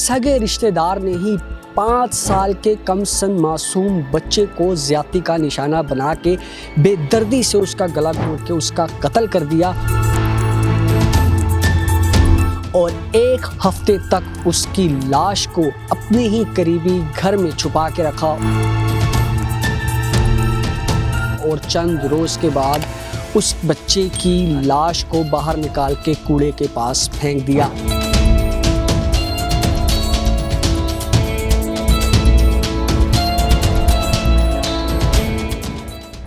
सगे रिश्तेदार ने ही 5 साल के कमसन मासूम बच्चे को ज्यादती का निशाना बना के बेदर्दी से उसका गला घोंट के उसका कत्ल कर दिया और 1 हफ्ते तक उसकी लाश को अपने ही करीबी घर में छुपा के रखा और चंद रोज के बाद उस बच्चे की लाश को बाहर निकाल के कूड़े के पास फेंक दिया।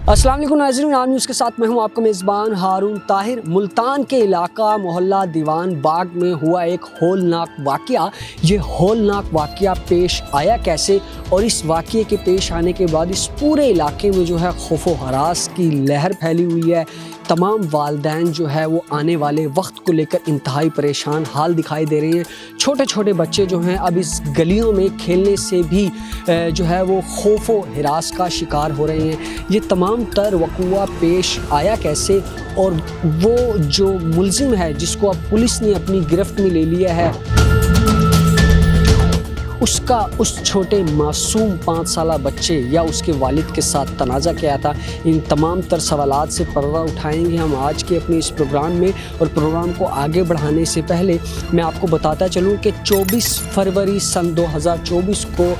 अस्सलाम वालेकुम नाज़रीन, आम न्यूज़ के साथ मैं हूं आपका मेज़बान हारून ताहिर। मुल्तान के इलाका मोहल्ला दीवान बाग में हुआ एक होलनाक वाक़या। ये होलनाक वाक़या पेश आया कैसे और इस वाक़ये के पेश आने के बाद इस पूरे इलाके में जो है खौफ व हरास की लहर फैली हुई है। तमाम वालिदैन जो है वो आने वाले वक्त को लेकर इंतहाई परेशान हाल दिखाई दे रहे हैं। छोटे छोटे बच्चे जो हैं अब इस गलियों में खेलने से भी जो है वो खौफ व हरास का शिकार हो रहे हैं। ये तमाम तर वक़ुआ पेश आया कैसे और वो जो मुल्ज़िम है जिसको अब पुलिस ने अपनी गिरफ्त में ले लिया है उसका उस छोटे मासूम 5 साला बच्चे या उसके वालिद के साथ तनाज़ा क्या था, इन तमाम तर सवालात से पर्दा उठाएंगे हम आज के अपने इस प्रोग्राम में। और प्रोग्राम को आगे बढ़ाने से पहले मैं आपको बताता चलूं कि 24 फरवरी सन 2024 को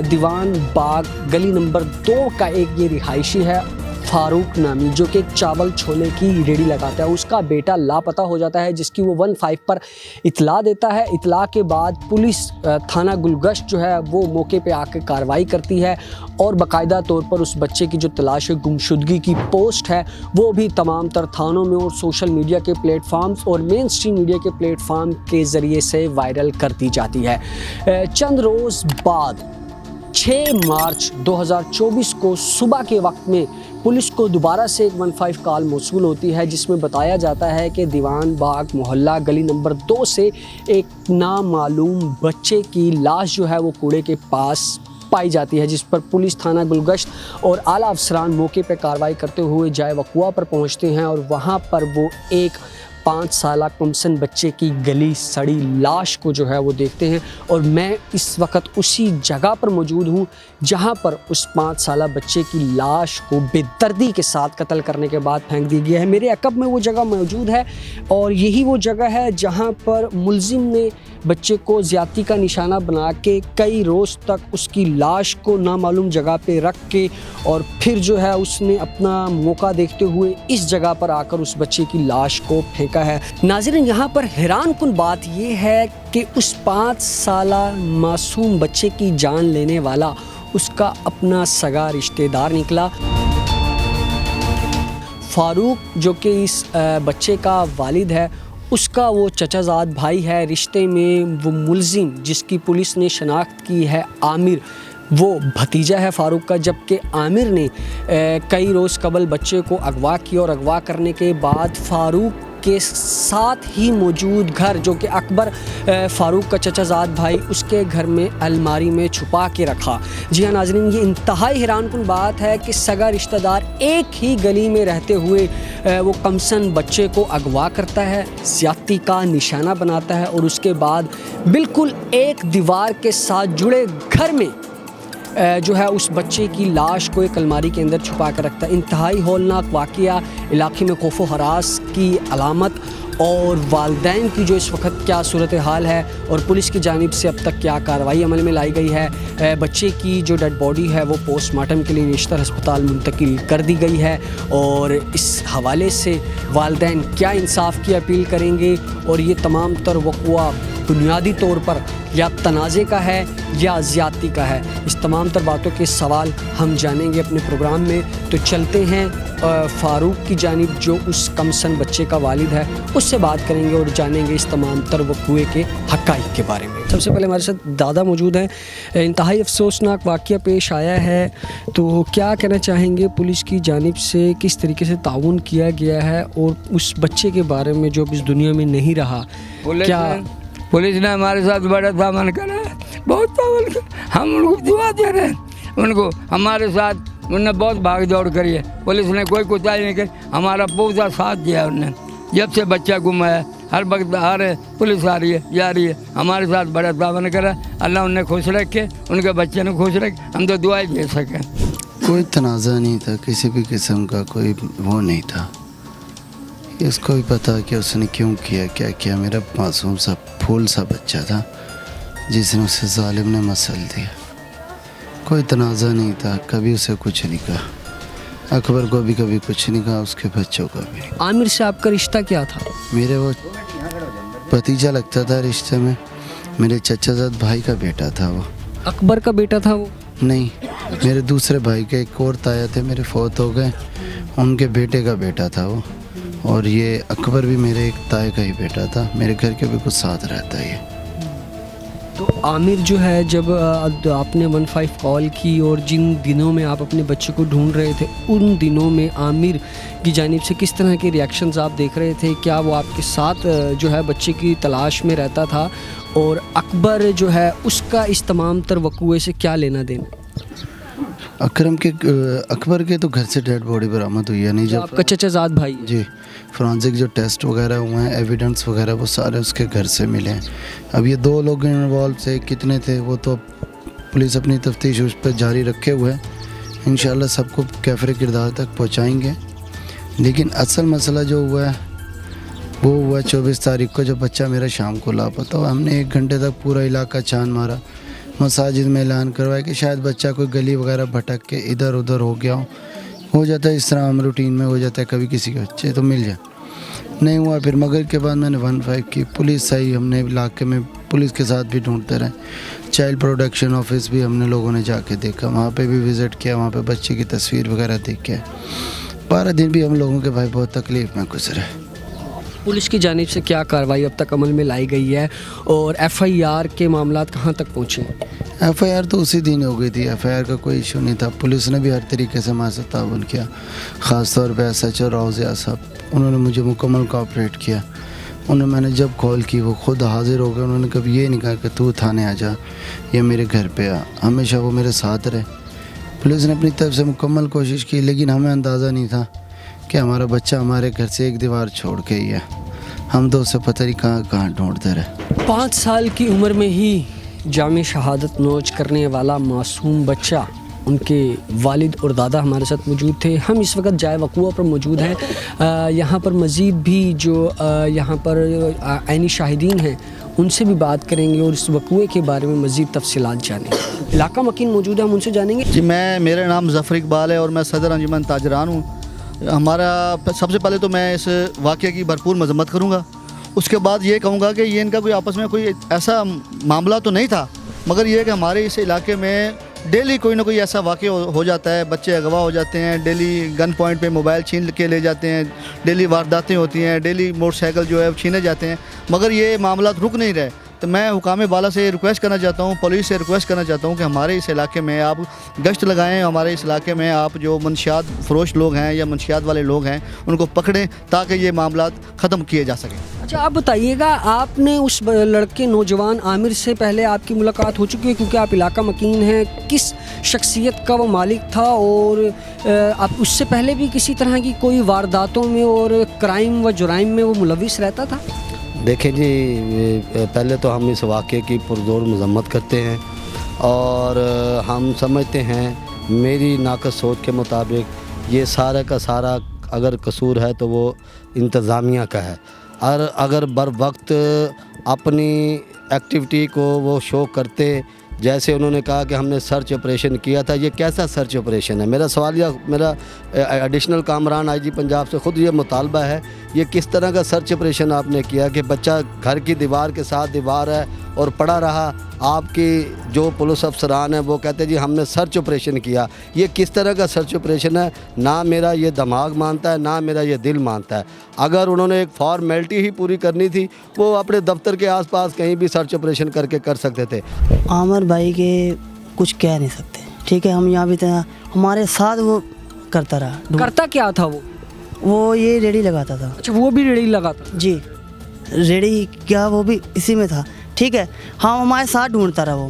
दीवान बाग गली नंबर 2 का एक ये रिहायशी है फारूक नामी, जो कि चावल छोले की रेडी लगाता है। उसका बेटा लापता हो जाता है जिसकी वो 15 पर इतला देता है। इतला के बाद पुलिस थाना गुलगश्त जो है वो मौके पे आकर कार्रवाई करती है और बाकायदा तौर पर उस बच्चे की जो तलाश गुमशुदगी की पोस्ट है वो भी तमाम तर थानों में और सोशल मीडिया के प्लेटफार्म्स और मेन स्ट्रीम मीडिया के प्लेटफार्म के ज़रिए से वायरल कर दी जाती है। चंद रोज़ बाद 6 मार्च 2024 को सुबह के वक्त में पुलिस को दोबारा से एक 15 कॉल मौसूल होती है जिसमें बताया जाता है कि दीवान बाग मोहल्ला गली नंबर 2 से एक नामालूम बच्चे की लाश जो है वो कूड़े के पास पाई जाती है, जिस पर पुलिस थाना गुलगश्त और आला अफसरान मौके पर कार्रवाई करते हुए जाए वक़ुआ पर पहुंचते हैं और वहां पर वो एक 5 साला कमसन बच्चे की गली सड़ी लाश को जो है वो देखते हैं। और मैं इस वक्त उसी जगह पर मौजूद हूँ जहाँ पर उस 5 साला बच्चे की लाश को बेदर्दी के साथ कत्ल करने के बाद फेंक दी गया है। मेरे अकब में वो जगह मौजूद है और यही वो जगह है जहाँ पर मुल्ज़िम ने बच्चे को ज़्यादती का निशाना बना के कई रोज़ तक उसकी लाश को नामालूम जगह पे रख के और फिर जो है उसने अपना मौका देखते हुए इस जगह पर आकर उस बच्चे की लाश को फेंका है। नाज़रीन, यहाँ पर हैरान कुन बात यह है कि उस 5 साला मासूम बच्चे की जान लेने वाला उसका अपना सगा रिश्तेदार निकला। फारूक जो कि इस बच्चे का वालिद है उसका वो चचाजाद भाई है। रिश्ते में वो मुल्ज़िम जिसकी पुलिस ने शनाख्त की है आमिर, वो भतीजा है फारूक का, जबकि आमिर ने कई रोज़ कबल बच्चे को अगवा किया और अगवा करने के बाद फारूक के साथ ही मौजूद घर जो कि अकबर फारूक का चचाजाद भाई उसके घर में अलमारी में छुपा के रखा। जी हाँ नाज़रीन, ये इंतहाई हैरानकुन बात है कि सगा रिश्तेदार एक ही गली में रहते हुए वो कमसन बच्चे को अगवा करता है, ज़्यादती का निशाना बनाता है और उसके बाद बिल्कुल एक दीवार के साथ जुड़े घर में जो है उस बच्चे की लाश को एक अलमारी के अंदर छुपा कर रखता है। इंतहाई हौलनाक वाक़या, इलाके में खौफ व हरास की अलामत और वालिदैन की जो इस वक्त क्या सूरत हाल है और पुलिस की जानिब से अब तक क्या कार्रवाई अमल में लाई गई है। बच्चे की जो डेड बॉडी है वो पोस्टमार्टम के लिए नेशनल अस्पताल मुंतकिल कर दी गई है और इस हवाले से वालिदैन क्या इंसाफ की अपील करेंगे और ये तमाम तर वक़ुआ बुनियादी तौर पर या तनाज़े का है या ज़्यादती का है, इस तमाम तर बातों के सवाल हम जानेंगे अपने प्रोग्राम में। तो चलते हैं फ़ारूक की जानिब जो उस कमसन बच्चे का वालिद है उससे बात करेंगे और जानेंगे इस तमाम तर वक़ुए के हक़ाइक़ के बारे में। सबसे पहले हमारे साथ दादा मौजूद हैं। इंतहाई अफसोसनाक वाक़या पेश आया है, तो क्या कहना चाहेंगे पुलिस की जानिब से किस तरीके से ताउन किया गया है और उस बच्चे के बारे में जो अब इस दुनिया में नहीं रहा? पुलिस ने हमारे साथ बड़ा तावन करा है, बहुत तावन करा। हम उनको दुआ दे रहे हैं, उनको हमारे साथ उन्होंने बहुत भाग दौड़ करी है। पुलिस ने कोई कोताही नहीं की, हमारा पूरा साथ दिया उन्होंने। जब से बच्चा गुम है हर वक्त आ रहे, पुलिस आ रही है, जा रही है, हमारे साथ बड़ा तावन करा। अल्लाह उन्हें खुश रखे, उनके बच्चे ने खुश रखे, हम तो दुआएं दे सकें। कोई तनाज़ा नहीं था, किसी भी किस्म का कोई वो नहीं था। इसको भी पता कि उसने क्यों किया, क्या किया। मेरा मासूम सा फूल सा बच्चा था जिसने उसे जालिम ने मसल दिया। कोई तनाज़ा नहीं था, कभी उसे कुछ नहीं कहा। अकबर को भी कभी कुछ नहीं कहा, उसके बच्चों को भी नहीं। आमिर से आपका रिश्ता क्या था? मेरे वो भतीजा लगता था रिश्ते में, मेरे चचाजाद भाई का बेटा था वो। अकबर का बेटा था वो? नहीं, मेरे दूसरे भाई के एक और ताया थे, मेरे फौत हो गए, उनके बेटे का बेटा था वो। और ये अकबर भी मेरे एक ताए का ही बेटा था, मेरे घर के भी कुछ साथ रहता है ये। तो आमिर जो है, जब आपने 15 कॉल की और जिन दिनों में आप अपने बच्चे को ढूंढ रहे थे, उन दिनों में आमिर की जानिब से किस तरह के रिएक्शंस आप देख रहे थे? क्या वो आपके साथ जो है बच्चे की तलाश में रहता था? और अकबर जो है उसका इस तमाम तर वक़ूए से क्या लेना देना? अकबर के तो घर से डेड बॉडी बरामद हुई है नहीं, जब आपका चचाजाद भाई है? जी, फोरेंसिक जो टेस्ट वगैरह हुए हैं, एविडेंस वगैरह, वो सारे उसके घर से मिले हैं। अब ये 2 लोग इन्वॉल्व थे, कितने थे वो तो पुलिस अपनी तफ्तीश उस पर जारी रखे हुए है। इंशाल्लाह सबको कैफरे किरदार तक पहुंचाएंगे। लेकिन असल मसला जो हुआ है वो हुआ 24 तारीख को, जब बच्चा मेरा शाम को लापता हुआ। हमने 1 घंटे तक पूरा इलाका छान मारा, मसाजिद में ऐलान करवाया कि शायद बच्चा कोई गली वगैरह भटक के इधर उधर हो गया हो जाता है, इस तरह हम रूटीन में हो जाता है, कभी किसी के बच्चे तो मिल जाए। नहीं हुआ, फिर मगरिब के बाद मैंने 15 की, पुलिस आई, हमने इलाके में पुलिस के साथ भी ढूंढते रहे। चाइल्ड प्रोटेक्शन ऑफिस भी हमने लोगों ने जाके देखा, वहाँ पे भी विज़िट किया, वहाँ पे बच्चे की तस्वीर वगैरह देख के 12 दिन भी हम लोगों के भाई बहुत तकलीफ़ में गुजरे। पुलिस की जानिब से क्या कार्रवाई अब तक अमल में लाई गई है और FIR के मामलात कहाँ तक पहुँचे? FIR तो उसी दिन हो गई थी, FIR का कोई इशू नहीं था। पुलिस ने भी हर तरीके से हमारे साथ ताउन किया, ख़ास तौर पे SHO रौज़िया साहब, उन्होंने मुझे मुकम्मल कोऑपरेट किया। उन्हें मैंने जब कॉल की वो खुद हाजिर हो गए, उन्होंने कभी ये नहीं कहा कि तू थाने आ जा या मेरे घर पे आ, हमेशा वो मेरे साथ रहे। पुलिस ने अपनी तरफ से मुकम्मल कोशिश की, लेकिन हमें अंदाज़ा नहीं था कि हमारा बच्चा हमारे घर से 1 दीवार छोड़ के ही है। हम तो उसे पता नहीं कहाँ कहाँ ढूंढते रहे। 5 साल की उम्र में ही जामे शहादत नोच करने वाला मासूम बच्चा, उनके वालिद और दादा हमारे साथ मौजूद थे। हम इस वक्त जाए वक़ूआ पर मौजूद हैं। यहाँ पर मज़ीद भी जो यहाँ पर ऐनी शाहिदीन हैं उनसे भी बात करेंगे और इस वक़ूए के बारे में मज़ीद तफसीलात जानेंगे। इलाका मकीन मौजूद है, हम उनसे जानेंगे। जी, मेरा नाम ज़फ़र इकबाल है और मैं सदर अंजुमन ताजरान हूँ। हमारा सबसे पहले तो मैं इस वाक़े की भरपूर मज़म्मत करूँगा। उसके बाद ये कहूँगा कि ये इनका कोई आपस में कोई ऐसा मामला तो नहीं था, मगर ये है कि हमारे इस इलाके में डेली कोई ना कोई ऐसा वाक़या हो जाता है। बच्चे अगवा हो जाते हैं, डेली गन पॉइंट पे मोबाइल छीन के ले जाते हैं, डेली वारदातें होती हैं, डेली मोटरसाइकिल जो है छीने जाते हैं, मगर ये मामला रुक नहीं रहे। तो मैं हुकाम बाला से रिक्वेस्ट करना चाहता हूँ, पुलिस से रिक्वेस्ट करना चाहता हूँ कि हमारे इस इलाके में आप गश्त लगाएं, हमारे इस इलाके में आप जो मंशियात फरोश लोग हैं या मंशियात वाले लोग हैं उनको पकड़ें ताकि ये मामला ख़त्म किए जा सकें। अच्छा, आप बताइएगा, आपने उस लड़के नौजवान आमिर से पहले आपकी मुलाकात हो चुकी है क्योंकि आप इलाका मकीन हैं, किस शख्सियत का वो मालिक था और आप उससे पहले भी किसी तरह की कोई वारदातों में और क्राइम व जुराइम में वो मुलविस रहता था? देखें जी, पहले तो हम इस वाक़े की पुरज़ोर मज़म्मत करते हैं और हम समझते हैं मेरी नाक़स सोच के मुताबिक ये सारा का सारा अगर कसूर है तो वो इंतज़ामिया का है। और अगर बर वक्त अपनी एक्टिविटी को वो शो करते, जैसे उन्होंने कहा कि हमने सर्च ऑपरेशन किया था, ये कैसा सर्च ऑपरेशन है? मेरा सवाल या मेरा एडिशनल कामरान IG पंजाब से ख़ुद ये मुतालबा है, ये किस तरह का सर्च ऑपरेशन आपने किया कि बच्चा घर की दीवार के साथ दीवार है और पड़ा रहा, आपकी जो पुलिस अफसरान हैं वो कहते हैं जी हमने सर्च ऑपरेशन किया। ये किस तरह का सर्च ऑपरेशन है? ना मेरा ये दिमाग मानता है, ना मेरा ये दिल मानता है। अगर उन्होंने एक फॉर्मेलिटी ही पूरी करनी थी, वो अपने दफ्तर के आसपास कहीं भी सर्च ऑपरेशन करके कर सकते थे। आमिर भाई के कुछ कह नहीं सकते, ठीक है। हम यहाँ भी हमारे साथ वो करता रहा। करता क्या था वो ये रेडी लगाता था। अच्छा, वो भी रेडी लगाता? जी, रेडी क्या, वो भी इसी में था, ठीक है। हाँ, हमारे साथ ढूंढता रहा वो।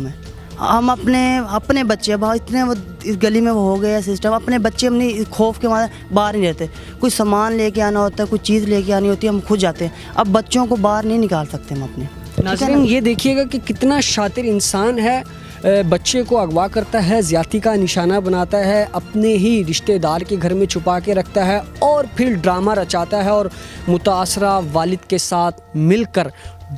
हम अपने बच्चे अब इतने वो इस गली में वो हो गया सिस्टम, अपने बच्चे अपनी खौफ के मारे बाहर नहीं रहते। कोई सामान लेके आना होता है, कोई चीज़ लेके आनी होती है, हम खुद जाते हैं। अब बच्चों को बाहर नहीं निकाल सकते हम अपने। नाज़रीन ये देखिएगा कि कितना शातिर इंसान है, बच्चे को अगवा करता है, ज़्यादती का निशाना बनाता है, अपने ही रिश्तेदार के घर में छुपा के रखता है और फिर ड्रामा रचाता है और मुतासरा वालिद के साथ मिलकर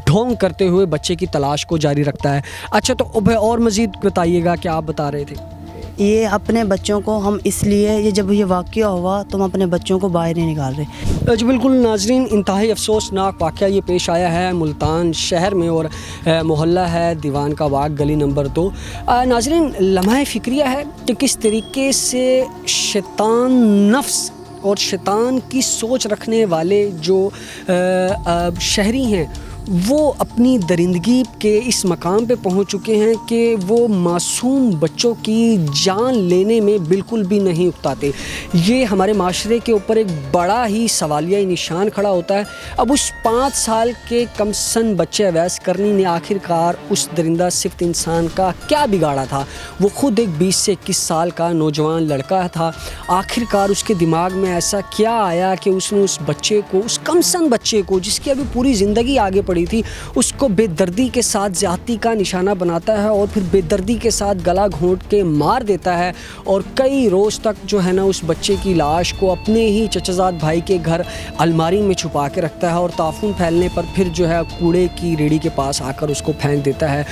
ढोंग करते हुए बच्चे की तलाश को जारी रखता है। अच्छा, तो अब और मज़ीद बताइएगा, क्या आप बता रहे थे? ये अपने बच्चों को हम इसलिए, ये जब ये वाक़या हुआ तो हम अपने बच्चों को बाहर नहीं निकाल रहे। जी बिल्कुल नाज़रीन, इंतहाई अफसोसनाक वाक़या ये पेश आया है मुल्तान शहर में और मोहल्ला है दीवान का बाग, गली नंबर 2। नाज़रीन, लम्हा फ़िक्रिया है कि किस तरीके से शैतान नफ्स और शैतान की सोच रखने वाले जो शहरी हैं वो अपनी दरिंदगी के इस मकाम पे पहुंच चुके हैं कि वो मासूम बच्चों की जान लेने में बिल्कुल भी नहीं उकताते। ये हमारे माशरे के ऊपर एक बड़ा ही सवालिया निशान खड़ा होता है। अब उस 5 साल के कमसन बच्चे अवैस करनी ने आखिरकार उस दरिंदा सिफ्त इंसान का क्या बिगाड़ा था? वो ख़ुद एक 20 से 21 साल का नौजवान लड़का था। आखिरकार उसके दिमाग में ऐसा क्या आया कि उसने उस बच्चे को, उस कमसन बच्चे को जिसकी अभी पूरी ज़िंदगी आगे पड़ी थी, उसको बेदर्दी के साथ ज़्यादती का निशाना बनाता है और फिर बेदर्दी के साथ गला घोंट के मार देता है और कई रोज़ तक जो है ना उस बच्चे की लाश को अपने ही चचाजाद भाई के घर अलमारी में छुपा के रखता है और ताफून फैलने पर फिर जो है कूड़े की रेडी के पास आकर उसको फेंक देता है।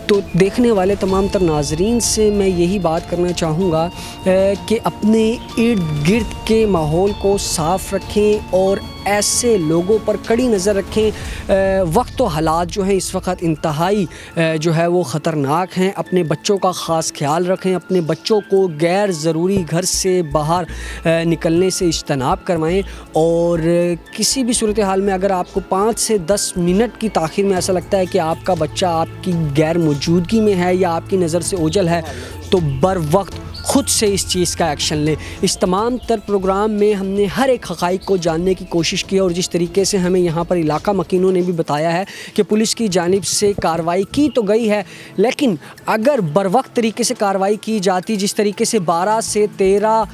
तो देखने वाले तमाम तर नाजरीन से मैं यही बात करना चाहूँगा कि अपने इर्द गिर्द के माहौल को साफ़ रखें और ऐसे लोगों पर कड़ी नज़र रखें। वक्त और हालात जो हैं इस वक्त इंतहाई जो है वो ख़तरनाक हैं। अपने बच्चों का ख़ास ख्याल रखें, अपने बच्चों को गैर ज़रूरी घर से बाहर निकलने से इज्तनाब करवाएं और किसी भी सूरत हाल में अगर आपको 5 से 10 मिनट की ताख़ीर में ऐसा लगता है कि आपका बच्चा आपकी गैर मौजूदगी में है या आपकी नज़र से ओझल है, तो बर वक्त ख़ुद से इस चीज़ का एक्शन लें। इस तमाम तर प्रोग्राम में हमने हर एक हक़ाइक़ को जानने की कोशिश की और जिस तरीके से हमें यहाँ पर इलाका मकीनों ने भी बताया है कि पुलिस की जानिब से कार्रवाई की तो गई है, लेकिन अगर बर वक्त तरीके से कार्रवाई की जाती, जिस तरीके से 12 से 13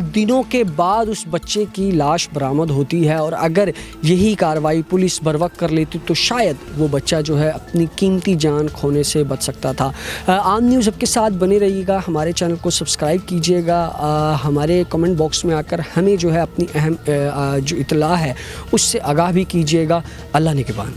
दिनों के बाद उस बच्चे की लाश बरामद होती है और अगर यही कार्रवाई पुलिस बर वक्त कर लेती तो शायद वो बच्चा जो है अपनी कीमती जान खोने से बच सकता था। आम न्यूज़ अब के साथ बने रहिएगा, हमारे चैनल को सब्सक्राइब कीजिएगा, हमारे कमेंट बॉक्स में आकर हमें जो है अपनी अहम जो इत्तला है उससे आगाह भी कीजिएगा। अल्लाह निगहबान।